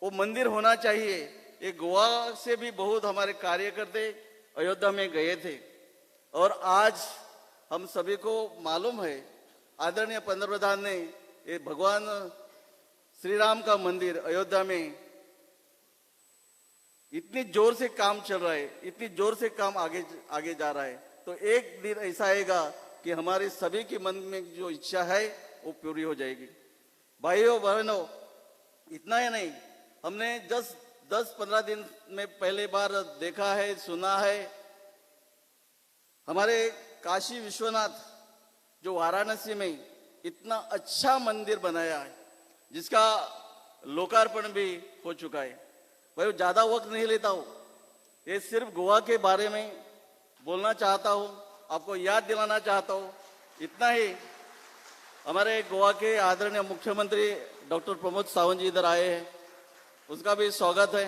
वो मंदिर होना चाहिए। ये गोवा से भी बहुत हमारे कार्यकर्ता अयोध्या में गए थे और आज हम सभी को मालूम है आदरणीय पंतप्रधान ने ये भगवान श्री राम का मंदिर अयोध्या में इतनी जोर से काम चल रहा है, इतनी जोर से काम आगे आगे जा रहा है। तो एक दिन ऐसा आएगा कि हमारे सभी के मन में जो इच्छा है वो पूरी हो जाएगी। भाइयों बहनों, इतना ही नहीं, हमने 10-15 दिन में पहले बार देखा है, सुना है, हमारे काशी विश्वनाथ जो वाराणसी में इतना अच्छा मंदिर बनाया है जिसका लोकार्पण भी हो चुका है। भाई ज्यादा वक्त नहीं लेता हूँ, ये सिर्फ गोवा के बारे में बोलना चाहता हूँ, आपको याद दिलाना चाहता हूँ। इतना ही, हमारे गोवा के आदरणीय मुख्यमंत्री डॉक्टर प्रमोद सावंत जी इधर आए हैं, उसका भी स्वागत है।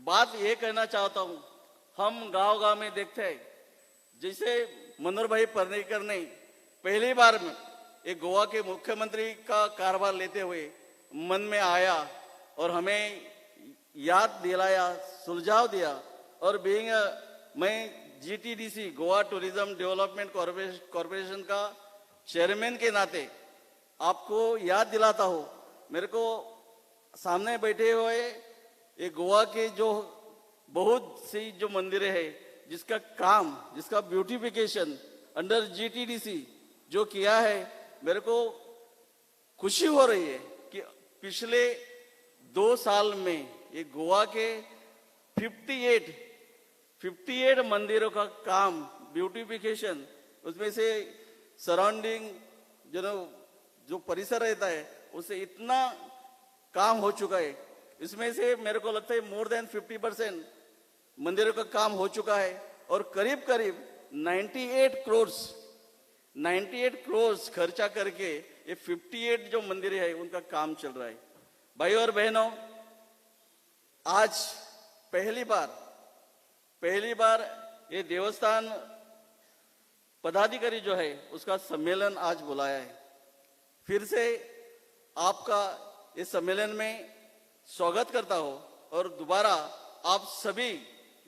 बात ये कहना चाहता हूँ, हम गांव-गांव में देखते हैं जैसे मनोहर भाई पर्रिकर ने पहली बार में एक गोवा के मुख्यमंत्री का कारभार लेते हुए मन में आया और हमें याद दिलाया, सुझाव दिया। और बीइंग मैं GTDC Goa tourism development corporation का चेयरमैन के नाते आपको याद दिलाता हूँ, मेरे को सामने बैठे हुए ये गोवा के जो बहुत सी जो मंदिरें हैं जिसका काम, जिसका ब्यूटिफिकेशन अंडर जीटीडीसी जो किया है, मेरे को खुशी हो रही है कि पिछले 2 साल में ये गोवा के 58 मंदिरों का काम ब्यूटिफिकेशन, उसमें से सराउंडिंग जो परिसर रहता है उससे इतना काम हो चुका है। इसमें से मेरे को लगता है मोर देन 50% मंदिरों का काम हो चुका है और करीब करीब 98 करोड़ खर्चा करके ये 58 जो मंदिर है उनका काम चल रहा है। भाइयों और बहनों, आज पहली बार ये देवस्थान पदाधिकारी जो है उसका सम्मेलन आज बुलाया है। फिर से आपका इस सम्मेलन में स्वागत करता हूं और दोबारा आप सभी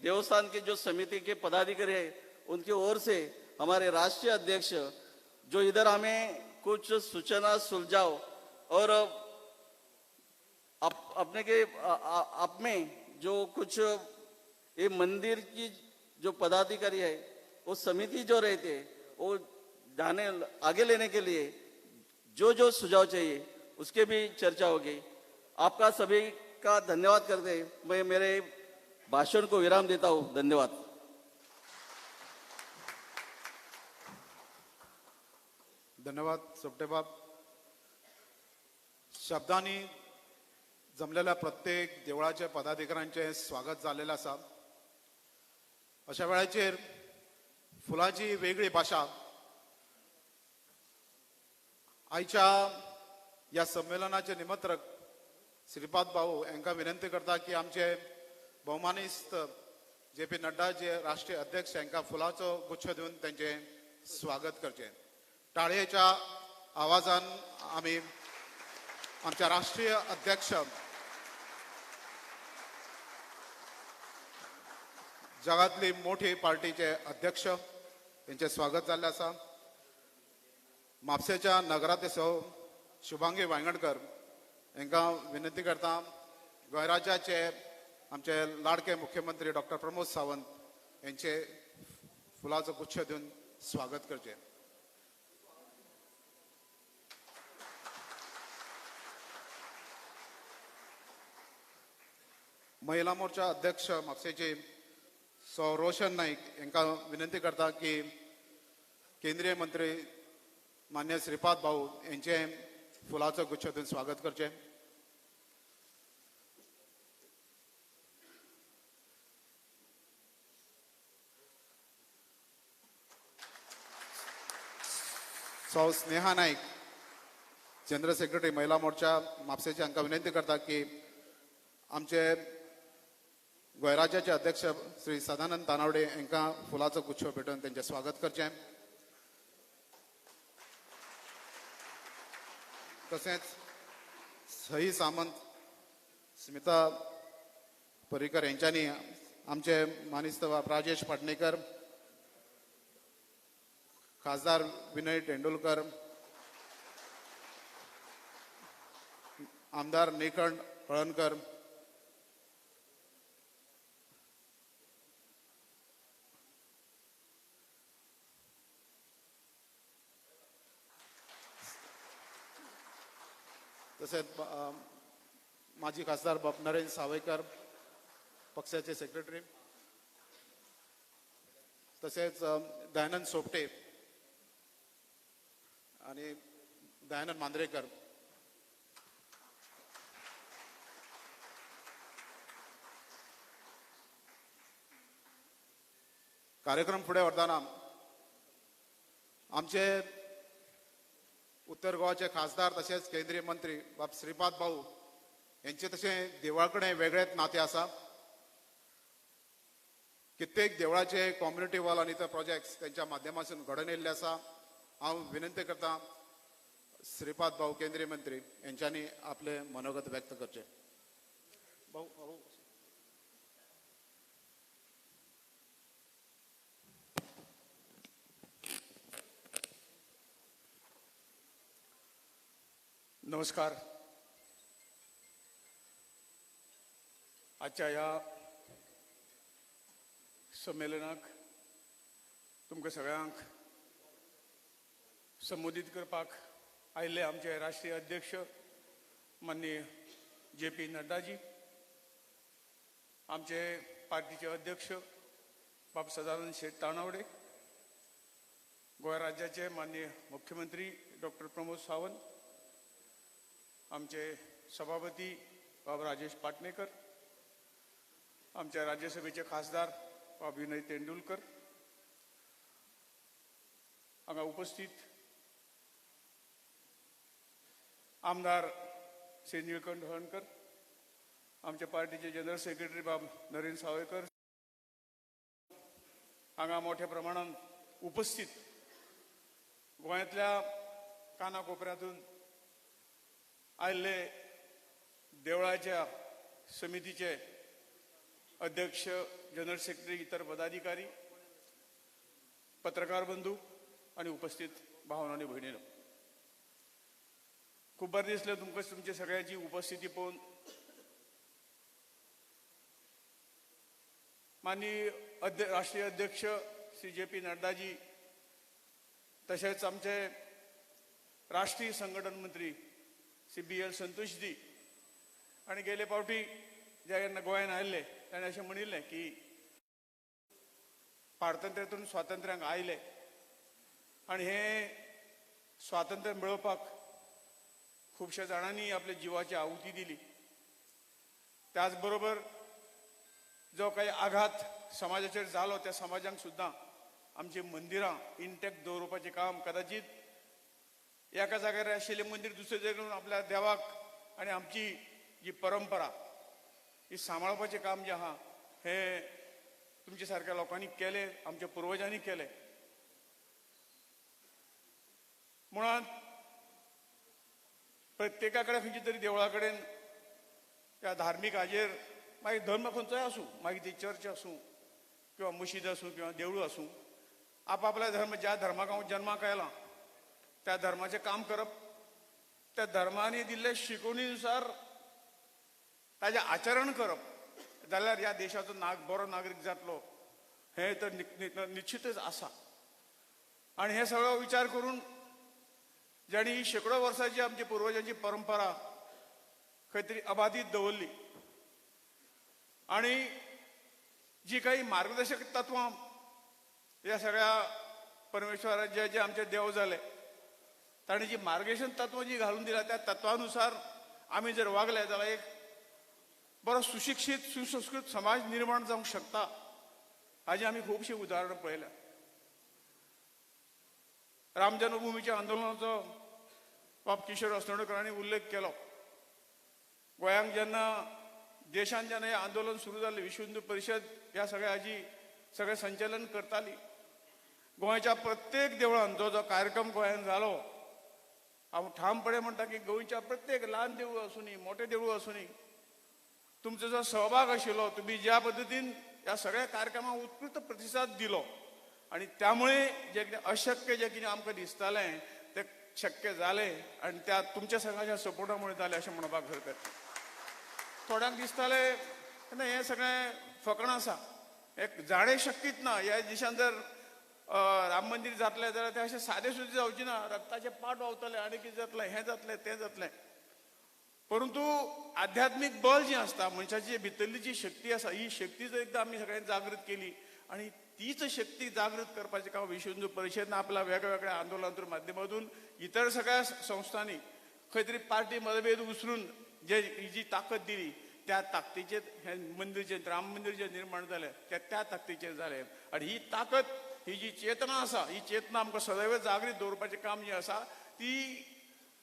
देवस्थान के जो समिति के पदाधिकारी हैं उनकी ओर से हमारे राष्ट्रीय अध्यक्ष जो इधर हमें कुछ सूचना सुझाव और आप में जो कुछ ये मंदिर की जो पदाधिकारी है वो समिति जो रहते वो आगे लेने के लिए जो सुझाव चाहिए उसके भी चर्चा होगी। आपका सभी का धन्यवाद करते मैं मेरे भाषण को विराम देता हूं। धन्यवाद। धन्यवाद सोपटेबाब। शब्दांनी जमलेल्या प्रत्येक देवळाच्या पदाधिकाऱ्यांचे स्वागत झालेले आसा। अशा वेळाचेर फुलांची वेगळी भाषा आयच्या या संमेलनाचे निमंत्रक श्रीपाद भाऊ यांना विनंती करता की आमचे बहुमानिस्त जे.पी. नड्डा जे राष्ट्रीय अध्यक्ष यांना फुलाचो गुच्छ देऊन त्यांचे स्वागत करचे। टाळयेच्या आवाजान आम्ही आमच्या राष्ट्रीय अध्यक्ष जगातली मोठी पार्टीचे अध्यक्ष यांचे स्वागत झाले आसा। म्हापशेच्या नगराध्यक्ष शुभांगी वांगणकर यांना विनंती करता गोंय राज्याचे आमचे लाडके मुख्यमंत्री डॉक्टर प्रमोद सावंत यांचे फुलाचो गुच्छ देऊन स्वागत करचे। महिला मोर्चा अध्यक्ष म्हापशेचे सौ रोशन नाईक यांना विनंती करता की केंद्रीय मंत्री मान्य श्रीपाद भाऊ यांचे फुलाचो गुच्छ देऊन स्वागत करचे। सौ स्नेहा नाईक जनरल सेक्रेटरी महिला मोर्चा म्हापशेचे हांकां विनंती करता की आमचे गोंय राज्याचे अध्यक्ष श्री सदानंद तानावडे यांना फुलाचो गुच्छ भेटून त्यांचे स्वागत करचे। तसेच सई सामंत स्मिता पर्रीकर यांच्यानी आमचे मानिस्त राजेश पाटणेकर, खासदार विनय तेंडुलकर, आमदार निखंड हळणकर, तसेच माजी खासदार नरेंद्र सावयकर, पक्षाचे सेक्रेटरी, तसेच दयानंद सोपटे आणि दयानंद मांद्रेकर. कार्यक्रम पुढे वरताना आमचे उत्तर गोवाचे खासदार तसेच केंद्रीय मंत्री बाब श्रीपाद भाऊ यांचे तसे देवळाकडे वेगळेच नाते आसा. कित्येक देवळाचे कम्युनिटी वॉल आणि इतर प्रोजेक्ट्स त्यांच्या माध्यमातून घडून येयल्ले आसा. हांव विनंती करता श्रीपाद भाऊ केंद्रीय मंत्री यांच्यानी आपले मनोगत व्यक्त करचे. भाऊ नमस्कार. आजच्या ह्या संमेलनाक तुमकां सगळ्यांक संबोधीत करपाक आयिल्ले आमचे राष्ट्रीय अध्यक्ष माननीय JP नड्डाजी, आमचे पार्टीचे अध्यक्ष बाब सदानंद शेठ तानावडे, गोंय राज्याचे माननीय मुख्यमंत्री डॉक्टर प्रमोद सावंत, आमचे सभापती बाब राजेश पाटणेकर, आमच्या राज्यसभेचे खासदार बाब विनय तेंडुलकर, हांगा उपस्थित आमदार श्री निळकंठ हळणकर, आमचे पार्टीचे जनरल सेक्रेटरी बाब नरेंद्र सावयकर, हांगा मोठ्या प्रमाणात उपस्थित गोंयांतल्या कानाकोपऱ्यातून आयिल्ले देवळाच्या समितीचे अध्यक्ष, जनरल सेक्रेटरी, इतर पदाधिकारी, पत्रकार बंधू आणि उपस्थित भावन आणि भयणीनो, खूप बरें दिसलें तुमकां तुमच्या सगळ्यांची उपस्थिती पळोवन. माननीय राष्ट्रीय अध्यक्ष श्री JP नड्डाजी, तशेंच आमचे राष्ट्रीय संघटन मंत्री श्री BL संतोषजी, आणि गेले फावटी जेन्ना गोंयांत आयिल्ले ताणें अशें म्हणिल्लें की पारतंत्र्यातून स्वातंत्र्यांक आयले आनी हे स्वातंत्र्य मेळोवपाक खुबश्या जाणांनी आपल्या जिवाची आहुती दिली. त्याच बरोबर जो काही आघात समाजाचेर जालो त्या समाजांक सुद्दां आमची मंदिरां इंटॅक्ट दवरपाचें काम, कदाचित एका जाग्यार आशिल्लें मंदिर दुसरे जाग्यार आपल्या देवाक आनी आमची जी परंपरा ही सांबाळपाचें काम जें आहा हें तुमच्या सारक्या लोकांनी केलें, आमच्या पुर्वजांनी केलें. मुळात प्रत्येका कडेन खंयच्या तरी देवळा कडेन त्या धार्मीक हाजेर, मागीर धर्म खंयचोय आसूं, मागीर ती चर्च आसूं किंवा मशीद आसूं किंवा देवळू आसूं, आपआपल्या धर्म, ज्या धर्माक हांव जल्माक आयलां त्या धर्माचें काम करप, त्या धर्मानी दिल्ले शिकवणीनुसार ताजें आचरण करप, जाल्यार ह्या देशाचो बरो नागरीक जातलो हें तर निश्चितच आसा. आनी हे सगळो विचार करून जाणी ही शेकडो वर्सांची आमची पुर्वजांची परंपरा खंय तरी अबाधीत दवरली आणि जी काही मार्गदर्शक तत्वां ह्या सगळ्या परमेश्वराचे जे आमचे देव जाले ताणी जी मार्गदर्शन तत्वां जी घालून दिल्या त्या तत्वानुसार आमी जर वागले जाल्यार एक बरो सुशिक्षीत सुसंस्कृत समाज निर्माण जावंक शकता. हाजी आमी खुबशीं उदाहरणां पळयल्या. राम जन्मभुमीच्या आंदोलनाचो बाब किशोर अस्नोडकरांनी उल्लेख केलो. गोंयांत जेन्ना देशांत जेन्ना हें आंदोलन सुरू जाल्लें, विश्व हिंदू परिशद ह्या सगळ्या हाजी सगळें संचालन करताली. गोंयच्या प्रत्येक देवळान जो जो कार्यक्रम गोंयांत जालो, हांव ठामपणे म्हणटा की गोंयच्या प्रत्येक ल्हान देवूळ आसूं दी, मोठें देवूळ आसूं दी, तुमचो जो सहभाग आशिल्लो, तुम्ही ज्या पद्दतीन या सगळ्या कार्यक्रमाक उत्कृष्ट प्रतिसाद दिलो आणि त्यामुळे जे कितें अशक्य जे कितें आमकां दिसतालें ते शक्य जालें आणि त्या तुमच्या सगळ्यांच्या सपोर्टामुळे जालें अशें म्हणपाक हरकत ना. थोड्यांक दिसतालें तेन्ना हें सगळें फकाणां आसा, एक जाणें शक्यच ना. ह्या दिशान जर राम मंदिर जातलें जाल्यार तें अशें सादें सुद्दां जावचें ना. रक्ताचे पाट व्हांवतले आनी कितें जातलें, हें जातलें तें जातलें. परंतु आध्यात्मिक बळ जी असता, मनशाची भितरली जी शक्ती आसा, ही शक्ती जर एकदा आमी सगळ्यांनी जागृत केली आणि तीच शक्ती जागृत करपाचें काम विश्व हिंदू परिषदेन आपल्या वेगवेगळ्या आंदोलनांच्या माध्यमातून इतर सगळ्या संस्थांनी खंय तरी पार्टी मतभेद उसरून जे ही जी ताकद दिली, त्या ताकदीचेर हें मंदिर जे राम मंदिर जे निर्माण जालें त्या ताकदीचेर जालें. आणि ही ताकद, ही जी चेतना आसा, ही चेतना आमकां सदैव जागृत दवरपाचें काम जें आसा ती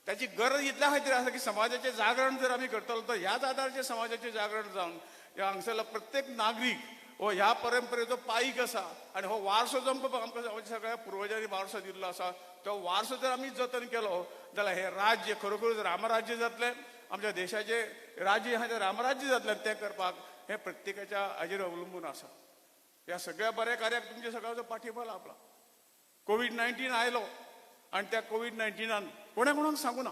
त्याची गरज इतल्या खातीर आसा की समाजाचें जागरण जर आमी करतलो तर ह्याच आदाराचेर समाजाचें जागरण जावन ह्या हांगसरलो प्रत्येक नागरीक हो ह्या परंपरेचो पायीक आसा आणि हो वारसो जो आमकां सगळ्या पुर्वजांनी वारसो दिल्लो आसा, तो वारसो जर आमी जतन केलो जाल्यार हे राज्य खरोखरूच रामराज्य जातलें. आमच्या देशाचें राज्य आसा तें रामराज्य जातलें. तें करपाक हें प्रत्येकाच्या हाजेर अवलंबून आसा. ह्या सगळ्या बऱ्या कार्याक तुमच्या सगळ्यांचो पाठिंबो लाभला. कोविड-19 आयलो आणि त्या कोविड-19 कोणाक सांगू ना,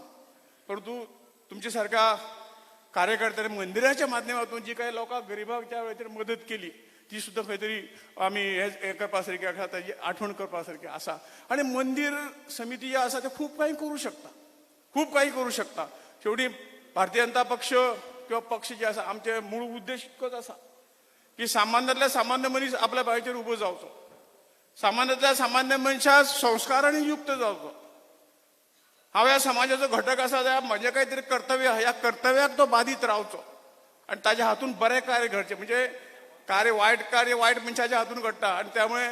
परंतु तुमच्या सारख्या कार्यकर्त्यांनी मंदिराच्या माध्यमातून जी काही लोकांक गरिबांक त्या वेळाचेर मदत केली ती सुद्दां खंय तरी आमी हे करपा सारकी आसा, ताची आठवण करपा सारकी आसा. आणि मंदिर समिती जे आसा ते खूब काही करूं शकता, खूब काही करूं शकता. शेवटी भारतीय जनता पक्ष किंवा पक्ष जे आसा आमचे मूळ उद्देश इतकोच आसा की सामान्यांतल्या सामान्य मनीस आपल्या पांयाचेर उबो जावचो, सामान्यांतल्या सामान्य मनशाक संस्कारांनी युक्त जावचो. हांव ह्या समाजाचो घटक आसा जाल्यार म्हजें काही तरी कर्तव्य आसा, ह्या कर्तव्याक तो बाधीत रावचो आणि ताच्या हातून बरें कार्य घडचें. म्हणजे कार्य वायट मनशाच्या हातून घडटा आणि त्यामुळे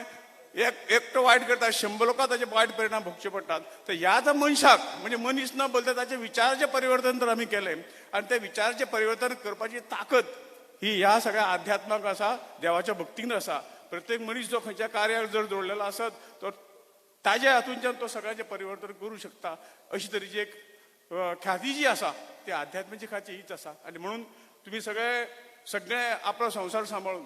एकटो वायट करता, 100 लोकांक ताचे वायट परिणाम भोगचे पडटात. तर ह्याच मनशाक म्हणजे मनीस न बोलता ताचे विचाराचें परिवर्तन जर आमी केलें आणि ते विचाराचें परिवर्तन करपाची ताकद ही ह्या सगळ्या अध्यात्माक आसा, देवाच्या भक्तीन आसा. प्रत्येक मनीस जो खंयच्या कार्याक जर जोडलेलो आसत तो ताज्या हातूंच्यान तो सगळ्याचें परिवर्तन करूं शकता. अशी तरेची एक ख्याती जी आसा ती अध्यात्माची ख्याती हीच आसा. आणि म्हणून तुम्ही सगळे आपलो संसार सांबाळून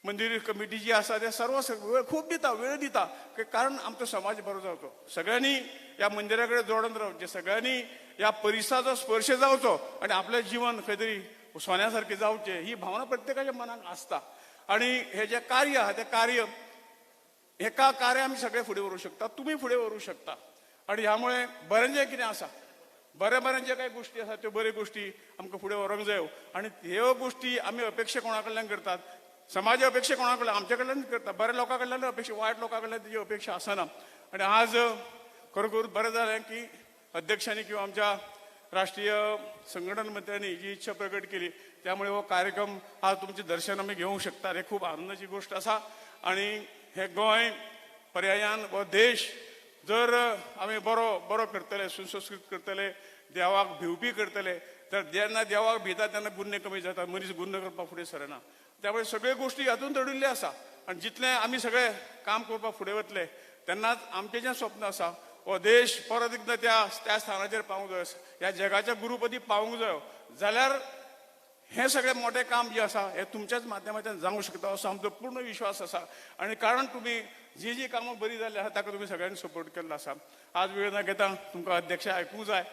मंदिर कमिटी जी आसा ते सर्व वेळ खूप दिता, वेळ दिता, कारण आमचो समाज बरो जावचो. सगळ्यांनी या मंदिरा कडेन जोडून रावचें, सगळ्यांनी या परिसराचो स्पर्श जावचो आणि आपलें जीवन खंय तरी सोन्या सारकें जावचें ही भावना प्रत्येकाच्या मनात आसता. आणि हे जे कार्य आहा तें कार्य एका कार्य आमी सगळे फुडें व्हरूंक शकता, तुमी फुडें व्हरूंक शकता. आणि ह्यामुळे बरें जें कितें आसा, बरें जे काही गोष्टी आसा त्यो बऱ्यो गोष्टी आमकां फुडें व्हरूंक जायो. आणि ह्यो गोष्टी आमी अपेक्षा कोणा कडल्यान करतात, समाज अपेक्षा कोणा कडल्यान आमच्या कडल्यान करता, बऱ्या लोकां कडल्यान अपेक्षा, वायट लोकां कडल्यान तेजी अपेक्षा आसना. आणि आज खरोखर बरें जालें की अध्यक्षांनी किंवा आमच्या राष्ट्रीय संघटन मंत्र्यांनी जी इच्छा प्रकट केली त्यामुळे हो कार्यक्रम आज तुमचे दर्शन आमी घेवंक शकता. हे खूप आनंदाची गोष्ट आसा. आणि हे गोंय पर्यायान हो देश जर आमी बरो करतले, सुसंस्कृत करतले, देवाक भिवपी करतले, तर जेन्ना देवाक भिता तेन्ना गुन्हे कमी जाता, मनीस गुन्हे करपाक फुडें सरना. त्यामुळे सगळ्यो गोष्टी हातून दडिल्ल्यो आसा. आणि जितले आमी सगळे काम करपाक फुडें वतले तेन्नाच आमचें जें स्वप्न आसा हो देश परत एकदां त्या स्थानाचेर पावूंक जाय, ह्या जगाच्या गुरुपदी पावूंक जायो. जाल्यार हे सगळें मोठें काम जें आसा हें तुमच्याच माध्यमांतल्यान जावंक शकता असो आमचो पूर्ण विश्वास आसा. आणि कारण तुमी जी कामां बरी जाल्ली आसा ताका तुमी सगळ्यांनी सपोर्ट केल्लो आसा. आज वेळ न घेता तुमकां अध्यक्ष आयकूंक जाय,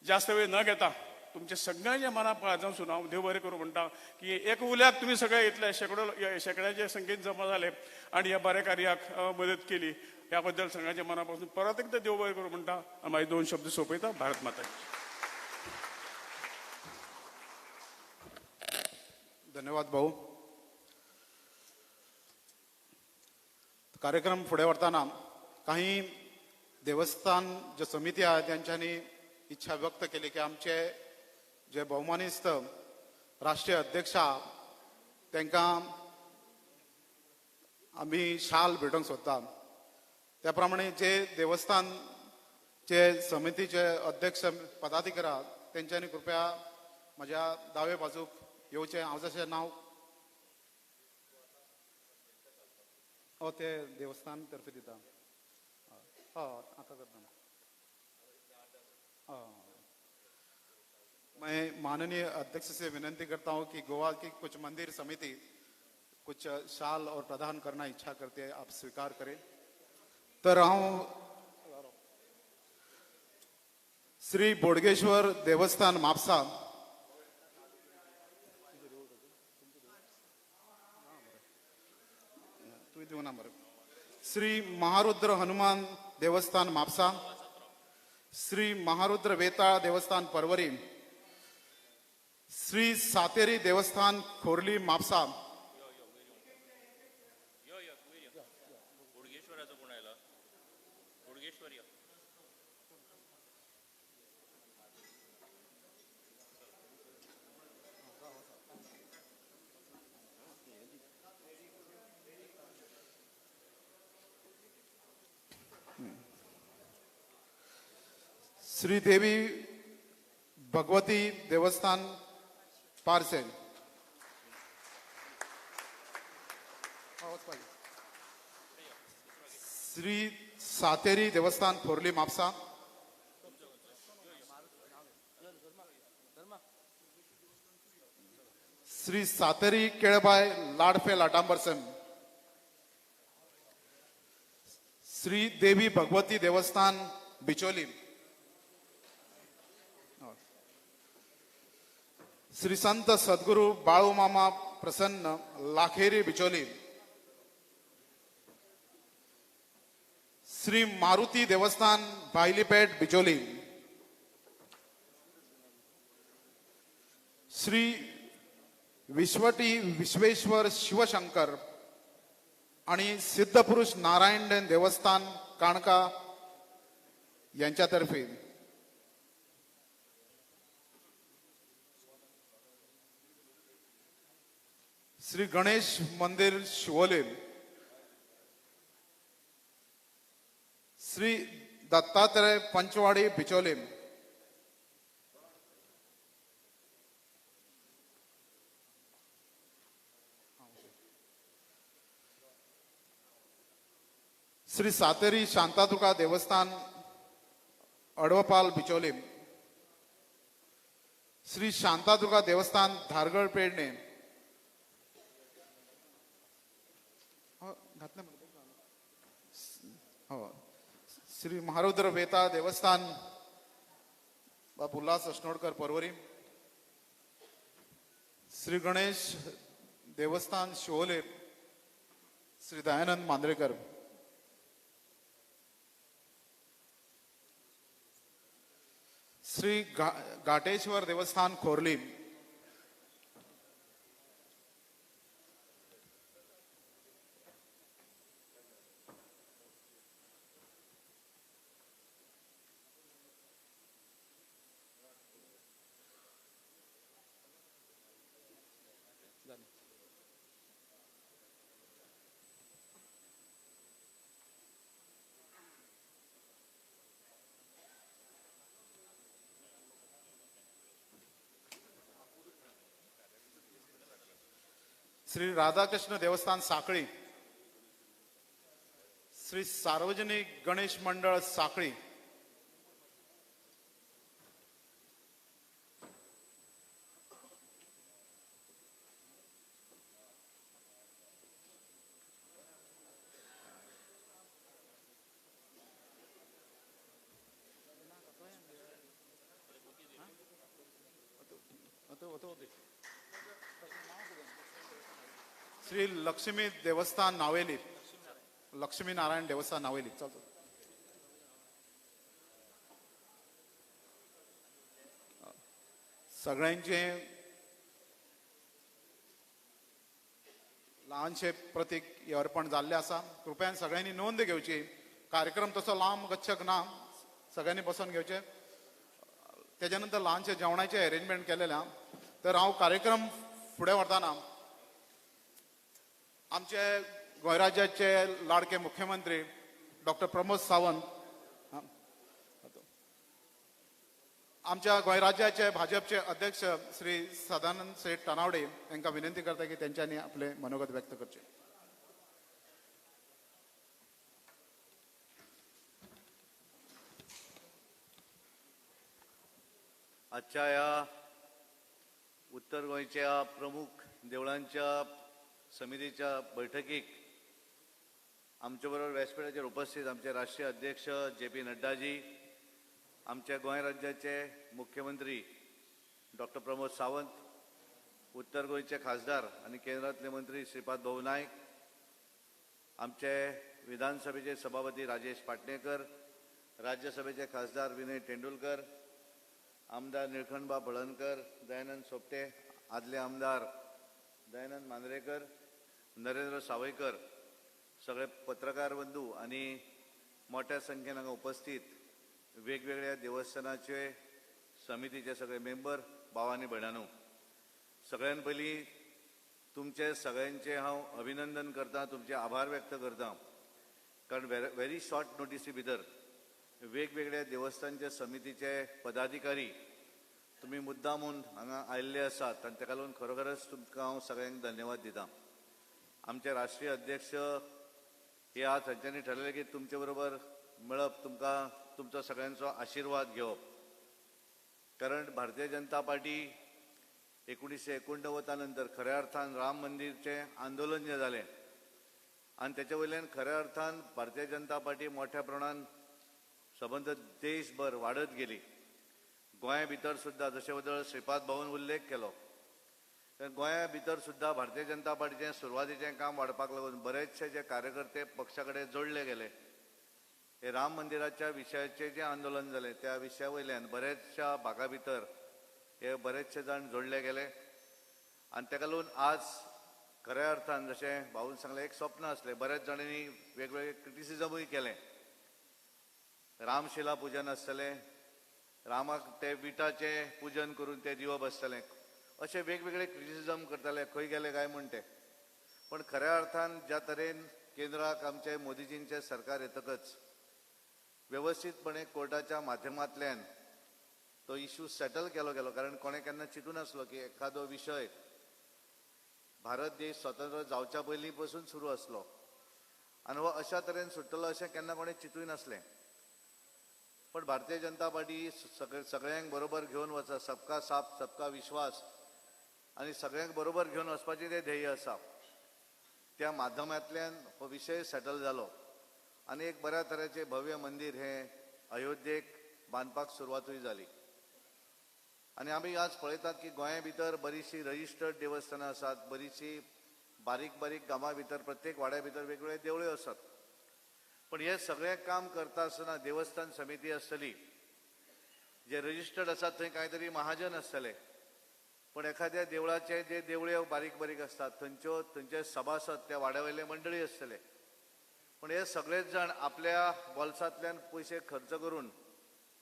जास्त वेळ न घेता तुमच्या सगळ्यांच्या मनात पाळजावसून हांव देव बरें करूं म्हणटा की एक उल्याक तुमी सगळे इतले शेकड्याचे संख्येन जमा जाले आणि ह्या बऱ्या कार्याक मदत केली. ह्या बद्दल सगळ्यांच्या मनापासून परत एकदा देव बरें करूं म्हणटा. म्हाजे 2 शब्द सोंपयता. भारत माता. धन्यवाद भाऊ. कार्यक्रम फुडें व्हरतना काही देवस्थान जे समिती आहे त्यांच्यानी इच्छा व्यक्त केली की आमचे जे भौमानिस्त राष्ट्रीय अध्यक्ष तांकां आमी शाल भेटोवंक सोदता. त्याप्रमाणे जे देवस्थानचे समितीचे अध्यक्ष पदाधिकारी त्यांच्यानी कृपया म्हज्या दावे बाजूक येवचें. हांव जशें नांव ते देवस्थान तर्फे दिता. आतां करता. मैं माननीय अध्यक्ष से विनंती करता हूं कि गोवा की कुछ मंदिर समिति कुछ शाल और प्रदान करना इच्छा करते हैं, आप स्वीकार करें. तर हांव श्री बोडगेश्वर देवस्थान म्हापसा श्री महारुद्र हनुमान देवस्थान म्हापसा, श्री महारुद्र वेताळ देवस्थान परवरी, श्री सातेरी देवस्थान खोर्ली म्हापसा, बोडगेश्वराचं कोण आयला बोडगेश्वर या श्री देवी भगवती देवस्थान पार्सेल, श्री सातेरी देवस्थान खोर्ली म्हापसा, श्री सातेरी केळबाय लाडफे लाटांबरसन, श्री देवी भगवती देवस्थान बिचोली, श्री संत सद्गुरु बाळू मामा प्रसन्न लाखेरी बिचोली, श्री मारुती देवस्थान भाईलीपेट बिचोली, श्री विश्वटी विश्वेश्वर शिवशंकर आणि सिद्धपुरुष नारायण देवस्थान काणका यांच्यातर्फे श्री गणेश मंदिर शिवोले, श्री दत्तात्रय पंचवाडी बिचोले, श्री सातेरी शांतादुर्गा देवस्थान अडवपाल बिचोले, श्री शांतादुर्गा देवस्थान धारगड पेडणे, श्री महारुद्र वेताळ देवस्थान बाबा उल्हास अष्णोडकर परवरी, श्री गणेश देवस्थान शिवोले श्री दयानंद मांद्रेकर, श्री घाटेश्वर देवस्थान खोर्ली, श्री राधाकृष्ण देवस्थान साखळी, श्री सार्वजनिक गणेश मंडळ साखळी, श्री लक्ष्मी देवस्थान नावेली, लक्ष्मी नारायण देवस्थान नावेली. चालतो. सगळ्यांचे ल्हानशे प्रतीक हे अर्पण जाल्ले आसा. कृपयान सगळ्यांनी नोंद घेवची. कार्यक्रम तसो लांब गच्छक ना, सगळ्यांनी बसून घेवचे. त्याच्या नंतर ल्हानशे जेवणाचे अरेंजमेंट केलेले आहा. तर हांव कार्यक्रम फुडें व्हरतना आमचे गोंय राज्याचे लाडके मुख्यमंत्री डॉक्टर प्रमोद सावंत, आमच्या गोंय राज्याचे भाजपचे अध्यक्ष श्री सदानंद सेठ तानावडे यांना विनंती करता की त्यांच्यानी आपले मनोगत व्यक्त करचे. आजच्या या उत्तर गोंयच्या प्रमुख देवळांच्या समितीच्या बैठकीक आमचे बरोबर व्यासपीठाचेर उपस्थित आमचे राष्ट्रीय अध्यक्ष JP नड्डाजी, आमच्या गोंय राज्याचे मुख्यमंत्री डॉक्टर प्रमोद सावंत, उत्तर गोंयचे खासदार आणि केंद्रातले मंत्री श्रीपाद भाऊ नायक, आमचे विधानसभेचे सभापती राजेश पाटणेकर, राज्यसभेचे खासदार विनय तेंडुलकर, आमदार निळखंडबा बळवंतर, दयानंद सोपटे, आदले आमदार दयानंद मांद्रेकर, नरेंद्र सावयकर, सगळे पत्रकार बंधू आणि मोठ्या संख्येन हांगा उपस्थित वेगवेगळ्या देवस्थानाचे समितीचे सगळे मेंबर, भाव आणि भयणांनो, सगळ्यान पयलीं तुमचे सगळ्यांचे हांव अभिनंदन करता, तुमचे आभार व्यक्त करता, कारण व्हेरी शॉर्ट नोटिसी भितर वेगवेगळ्या देवस्थानचे समितीचे पदाधिकारी तुम्ही मुद्दामून हांगा आयिल्ले आसात आणि ताका लागून खरोखरच तुमकां हांव सगळ्यांक धन्यवाद दिता. आमचे राष्ट्रीय अध्यक्ष हे आज तांच्यांनी ठरयलें की तुमचे बरोबर मेळप, तुमकां तुमचो सगळ्यांचो आशिर्वाद घेवप, कारण भारतीय जनता पार्टी 1989 नंतर खऱ्या अर्थान राम मंदिरचे आंदोलन जे जालें आणि त्याच्या वयल्यान खऱ्या अर्थान भारतीय जनता पार्टी मोठ्या प्रमाणात सबंद देशभर वाडत गेली. गोंया भितर सुद्धा जशे बद्दल श्रीपाद भाऊन उल्लेख केलो, गोंया भितर सुद्धा भारतीय जनता पार्टीचें सुरवातीचें काम वाडपाक लागून बरेचशे जे कार्यकर्ते पक्षा कडेन जोडले गेले. हे राम मंदिराच्या विशयाचें जें आंदोलन जालें त्या विशया वयल्यान बरेचशा भागा भितर हे बरेचशे जाण जोडले गेले आणि ताका लागून आज खऱ्या अर्थान जशें भाऊन सांगलें एक स्वप्न आसलें, बरेच जाणांनी वेगवेगळे क्रिटिसिजमूय केलें. रामशिला पुजन आसतलें, रामाक ते विटाचें पुजन करून ते दिवप आसतलें, अशे वेगवेगळे क्रिटिसिजम करताले, खंय गेले काय म्हण ते. पण खऱ्या अर्थान ज्या तरेन केंद्राक आमचे मोदीजींचे सरकार येतकच व्यवस्थितपणे कोर्टाच्या माध्यमांतल्यान तो इश्यू सेटल केलो गेलो, कारण कोणें केन्ना चिंतूं नासलो की एखादो विशय भारत देश स्वतंत्र जावच्या पयलीं पासून सुरू आसलो आनी हो अशा तरेन सुट्टलो अशें केन्ना कोणें चिंतूय नासलें. पण भारतीय जनता पार्टी सगळ्यांक बरोबर घेवन वचा, सबका साथ सबका विश्वास आणि सगळ्यांक बरोबर घेवन वचपाचें तें ध्येय आसा. त्या माध्यमांतल्यान हो विशय सेटल जालो आनी एक बऱ्या तरेचें भव्य मंदिर हें अयोध्येक बांदपाक सुरवातूय जाली. आनी आमी आज पळयतात की गोंया भितर बरीचशी रजिस्टर्ड देवस्थानां आसात, बरीचशी बारीक बारीक गांवां भितर प्रत्येक वाड्या भितर वेगवेगळे देवळ्यो आसात. पण हे सगळें काम करता आसतना देवस्थान समिती आसतली, जे रजिस्टर्ड आसात थंय कांय तरी महाजन आसतले, पण एखाद्या देवळाचे जे देवळ्यो बारीक बारीक असतात थंयचे सभासद त्या वाड्यावयले मंडळी आसतले. पण हे सगळेच जाण आपल्या बोल्सांतल्यान पयशे खर्च करून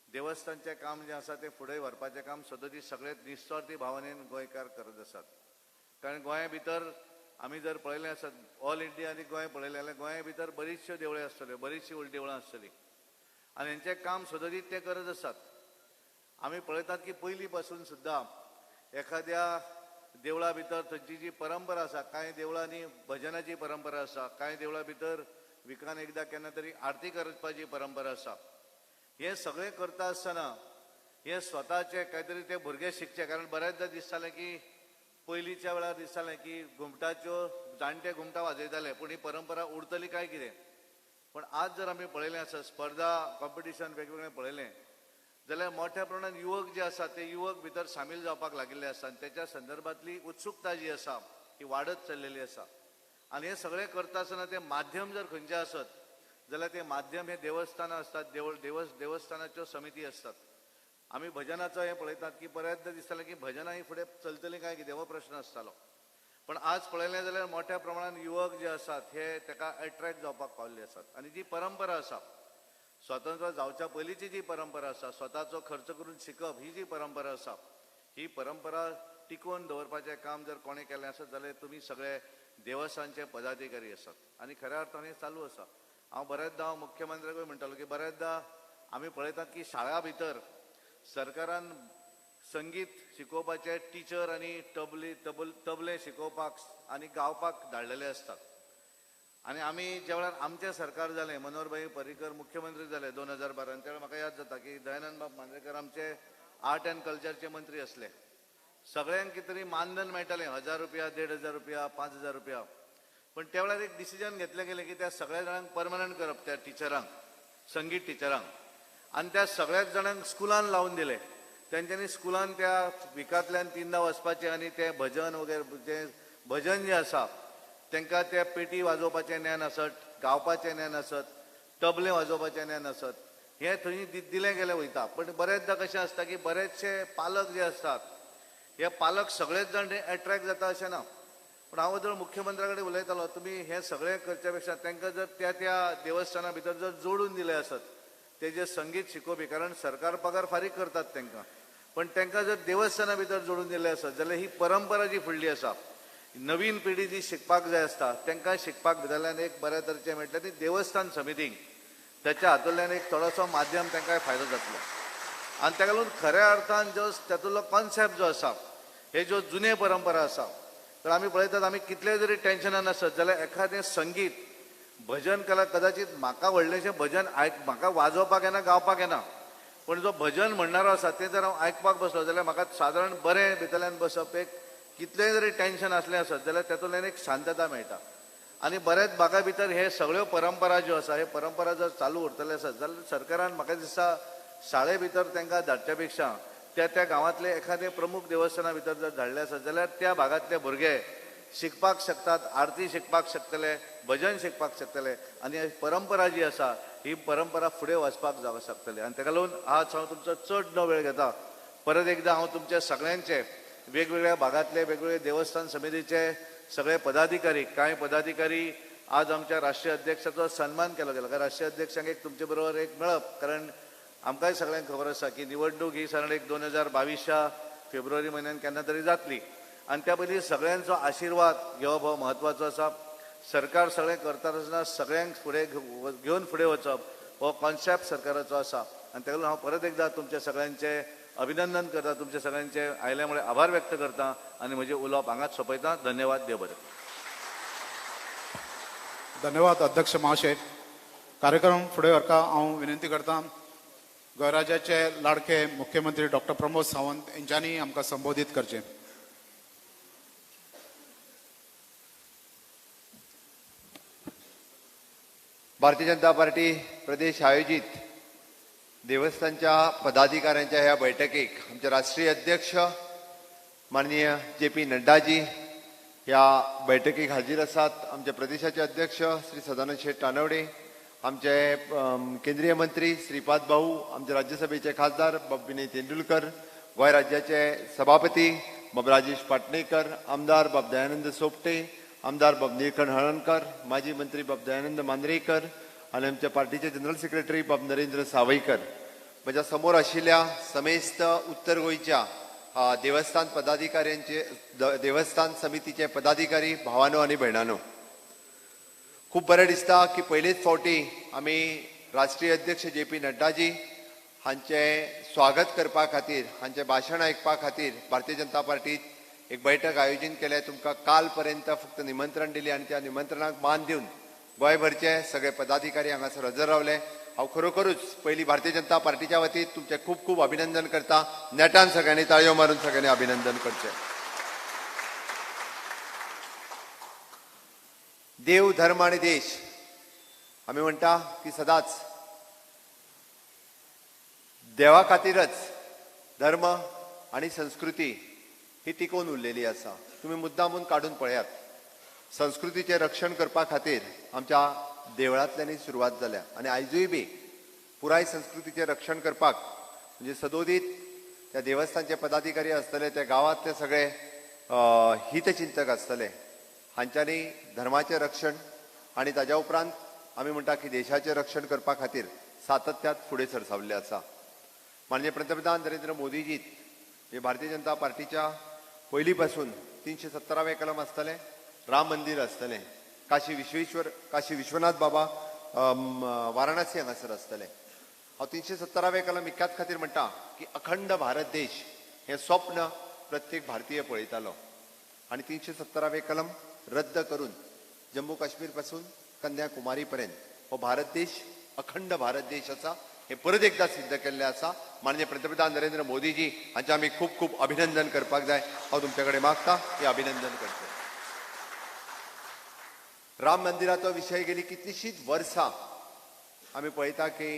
देवस्थानचें काम जें आसा तें फुडें व्हरपाचें काम सदोची सगळेच निस्वार्थी भावनेन गोंयकार करत आसात. कारण गोंया भितर आमी जर पळयलें आसत, ऑल इंडिया आनी गोंय पळयलें जाल्यार गोंया भितर बरीचश्यो देवळ्यो आसतल्यो, बरीचशीं व्हड देवळां आसतलीं आनी हेंचें काम सदोदीत ते करत आसात. आमी पळयतात की पयलीं पासून सुद्दां एखाद्या देवळा भितर थंयची जी परंपरा आसा, कांय देवळांनी भजनाची परंपरा आसा, कांय देवळां भितर विकान एकदां केन्ना तरी आरती करपाची परंपरा आसा. हे सगळें करता आसतना हे स्वताचे कांय ते भुरगे शिकचे, कारण बरेचदा दिसतालें की पयलींच्या वेळार दिसतालें की घुमटाच्यो जाणटे घुमटां वाजयताले, पूण ही परंपरा उरतली काय कितें. पण आज जर आमी पळयलें आसत, स्पर्धा कॉम्पिटिशन वेगवेगळें पळयलें जाल्यार मोठ्या प्रमाणात युवक जे आसात ते युवक भितर सामील जावपाक लागिल्ले आसात आनी त्याच्या संदर्भातली उत्सुकता जी आसा ही वाडत चल्लेली आसा. आनी हे सगळें करता आसतना तें माध्यम जर खंयचें आसत जाल्यार तें माध्यम हे देवस्थानां आसतात, देवस्थानाच्यो समिती आसतात. आमी भजनाचो हें पळयतात की बरेचदा दिसतालें की भजनां ही फुडें चलतलीं काय कितें हो प्रश्न आसतालो. पण आज पळयलें जाल्यार मोठ्या प्रमाणात युवक जे आसात हे ताका अट्रॅक्ट जावपाक पाविल्ले आसात आनी जी परंपरा आसा, स्वतंत्र जावच्या पयलींची जी परंपरा आसा, स्वताचो खर्च करून शिकप ही जी परंपरा आसा, ही परंपरा टिकोवन दवरपाचें काम जर कोणें केलें आसत जाल्यार तुमी सगळे देवस्थानचे पदाधिकारी आसात आनी खऱ्या अर्थान हें चालू आसा. हांव बरेचदा मुख्यमंत्र्याकूय म्हणटालो की बरेचदा आमी पळयतात की शाळा भितर सरकारान संगीत शिकोवपाचे टिचर आनी तबले शिकोवपाक आनी गावपाक धाडलेले असतात. आनी आमी ज्या वेळार आमचें सरकार जालें, मनोहरभाई पर्रीकर मुख्यमंत्री जाले 2012, त्या वेळार म्हाका याद जाता की दयानंद बाब मांद्रेकर आमचे आर्ट अँड कल्चरचे मंत्री असले. सगळ्यांक कितें तरी मानधन मेळटलें, 1000 रुपया, 1500 रुपया, 5000 रुपया. पण त्या वेळार एक डिसिजन घेतलें गेलें की त्या सगळ्या जाणांक परमनंट करप, त्या टिचरांक, संगीत टिचरांक. आणि त्या सगळ्याच जाणांक स्कुलान लावून दिले. तेंच्यांनी स्कुलान त्या विकांतल्यान 3दा वचपाचें आनी ते भजन वगैरे जे भजन जे आसा तांकां ते पेटी वाजोवपाचें ज्ञान आसत, गावपाचें ज्ञान आसत, तबलें वाजोवपाचें ज्ञान आसत, हें थंय दिलें गेलें वयता. पण बरेचदा कशें आसता की बरेचशे पालक जे असतात हे पालक सगळेच जाण एट्रॅक्ट जाता अशें ना. पण हांव जर मुख्यमंत्र्या कडेन उलयतालो, तुमी हें सगळें करच्या पेक्षा तांकां जर त्या देवस्थाना भितर जर जोडून दिले आसत तेजे संगीत शिकोवपी, कारण सरकार पगार फारीक करतात तांकां, पण तांकां जर देवस्थाना भितर जोडून दिले आसत जाल्यार ही परंपरा जी फुडली आसा, नवीन पिढी जी शिकपाक जाय आसता तांकां शिकपाक भितरल्यान एक बऱ्या तरेचें मेळटलें. ती देवस्थान समितीक त्याच्या हातूंतल्यान एक थोडोसो माध्यम तांकां फायदो जातलो. आनी ताका लागून खऱ्या अर्थान जो तातूंतलो कॉन्सेप्ट जो आसा, हे ज्यो जुने परंपरा आसा, तर आमी पळयतात आमी कितले जरी टेन्शनान आसत जाल्यार एखादें संगीत भजन कला, कदाचित म्हाका व्हडलेशें भजन म्हाका वाजोवपाक येना, गावपाक येना, पण जो भजन म्हणणारो आसा तें जर हांव आयकपाक बसलो जाल्यार म्हाका सादारण बरें भितरल्यान बसप, एक कितलेंय जरी टेन्शन असलें आसत जाल्यार तातूंतल्यान एक शांतता मेळटा. आनी बरेच भागा भितर हे सगळ्यो परंपरा ज्यो आसा, हे परंपरा जर चालू उरतले आसत जाल्यार सरकारान म्हाका दिसता शाळे भितर तांकां धाडच्या पेक्षा त्या गांवांतले एखादे प्रमुख देवस्थाना भितर जर धाडले आसत जाल्यार त्या भागांतले भुरगे शिकपाक शकतात, आरती शिकपाक शकतले, भजन शिकपाक शकतले, आनी ही परंपरा जी आसा ही परंपरा फुडें वचपाक जावं शकतली. आनी ताका लागून आज हांव तुमचो चड न वेळ घेता. परत एकदा हांव तुमच्या सगळ्यांचे वेगवेगळ्या भागांतले वेगवेगळे देवस्थान समितीचे सगळे पदाधिकारी, कांय पदाधिकारी आज आमच्या राष्ट्रीय अध्यक्षाचो सन्मान केलो गेलो. कारण राष्ट्रीय अध्यक्षांक एक तुमचे बरोबर एक मेळप, कारण आमकांय सगळ्यांक खबर आसा की निवडणूक ही सादारण एक 2022च्या फेब्रुवारी म्हयन्यान केन्ना तरी जातली. आनी त्या पयलीं सगळ्यांचो आशिर्वाद घेवप हो म्हत्वाचो आसा. सरकार सगळें करता आसतना सगळ्यांक फुडें घेवन फुडें वचप हो कॉन्सेप्ट सरकाराचो आसा. आनी ताका लागून हांव परत एकदा तुमच्या सगळ्यांचे अभिनंदन करता, तुमच्या सगळ्यांचे आयल्या मुळे आभार व्यक्त करता आनी म्हजें उलोवप हांगाच सोंपयता. धन्यवाद. देव बरें. धन्यवाद अध्यक्ष महाशय. कार्यक्रम फुडें व्हरका हांव विनंती करता गोंयराज्याचे लाडके मुख्यमंत्री डॉक्टर प्रमोद सावंत यांच्यांनी आमकां संबोधीत करचें. भारतीय जनता पार्टी प्रदेश आयोजित देवस्थानच्या पदाधिकाऱ्यांच्या ह्या बैठकीक आमचे राष्ट्रीय अध्यक्ष माननीय JP नड्डाजी ह्या बैठकीक हाजीर आसात. आमचे प्रदेशाचे अध्यक्ष श्री सदानंद शेठ तानवडे, आमचे केंद्रीय मंत्री श्रीपाद भाऊ, आमचे राज्यसभेचे खासदार बाब विनय तेंडुलकर, गोंय राज्याचे सभापती बाब राजेश पाटणेकर, आमदार बाब दयानंद सोपटे, आमदार बाब निळकंठ हळणकर, माजी मंत्री बाब दयानंद मांद्रेकर आणि आमच्या पार्टीचे जनरल सेक्रेटरी बाब नरेंद्र सावयकर. म्हज्या समोर आशिल्ल्या समेस्त उत्तर गोंयच्या देवस्थान पदाधिकाऱ्यांचे, देवस्थान समितीचे पदाधिकारी भावांनो आनी भयणांनो, खूब बरें दिसता की पयलेच फावटी आमी राष्ट्रीय अध्यक्ष JP नड्डाजी हांचे स्वागत करपा खातीर, हांचे भाशण आयकपा खातीर भारतीय जनता पार्टीत एक बैठक आयोजीत केल्या. तुमकां काल पर्यंत फक्त निमंत्रण दिलें आनी त्या निमंत्रणाक मान दिवन गोंयभरचे सगळे पदाधिकारी हांगासर हजर रावले. हांव खरोखरूच पयली भारतीय जनता पार्टीच्या वतीन तुमचे खूब खूब अभिनंदन करता. नेटान सगळ्यांनी ताळयो मारून सगळ्यांनी अभिनंदन करचें. देव, धर्म आणि देश आमी म्हणटा की सदांच देवा खातीरच धर्म आणि संस्कृती ही टिकून उरलेली आसा. तुम्ही मुद्दामून काढून पळयात. संस्कृतीचे रक्षण करपा खातीर आमच्या देवळांतल्यानी सुरवात जाल्या आनी आयजूय बी पुराय संस्कृतीचे रक्षण करपाक म्हणजे सदोदीत त्या देवस्थानचे पदाधिकारी आसतले, त्या गांवांतले सगळे हितचिंतक आसतले, हांच्यांनी धर्माचें रक्षण आनी ताज्या उपरांत आमी म्हणटा की देशाचें रक्षण करपा खातीर सातत्यात फुडें सरसावल्ले आसा. माननीय पंतप्रधान नरेंद्र मोदीजी हे भारतीय जनता पार्टीच्या पयली पासून 317वें कलम आसतलें, राम मंदिर आसतलें, काशी विश्वनाथ बाबा वाराणसी हांगासर आसतलें. हांव 317वें कलम इतक्याच खातीर म्हणटा की अखंड भारत देश हें स्वप्न प्रत्येक भारतीय पळयतालो आनी 317वें कलम रद्द करून जम्मू काश्मीर पासून कन्याकुमारी पर्यंत हो भारत देश अखंड भारत देश आसा हे परत एकदा सिद्ध केल्लें आसा. माननीय पंतप्रधान नरेंद्र मोदीजी हांचे आमी खूब खूब अभिनंदन करपाक जाय. हांव तुमचे कडेन मागता की अभिनंदन करचें. राम मंदिराचो विशय गेली कितलींशींच वर्सां आमी पळयता की